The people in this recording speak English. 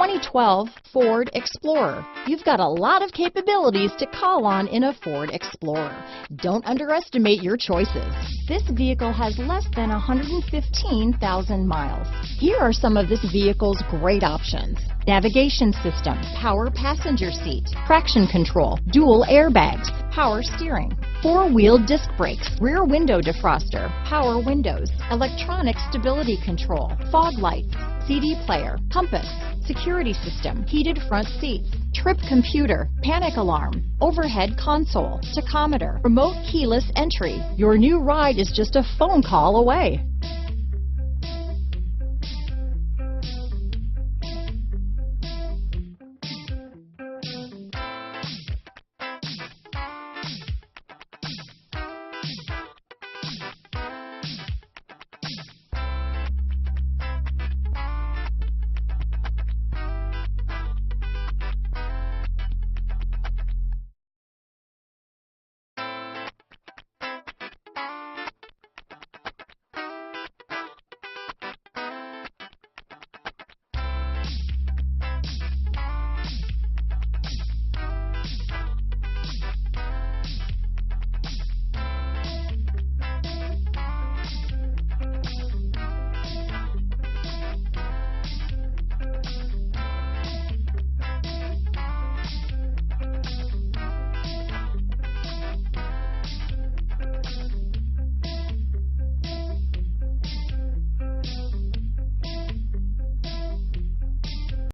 2012 Ford Explorer. You've got a lot of capabilities to call on in a Ford Explorer. Don't underestimate your choices. This vehicle has less than 115,000 miles. Here are some of this vehicle's great options: navigation system, power passenger seat, traction control, dual airbags, power steering, four-wheel disc brakes, rear window defroster, power windows, electronic stability control, fog lights, CD player, compass, security system, heated front seats, trip computer, panic alarm, overhead console, tachometer, remote keyless entry. Your new ride is just a phone call away.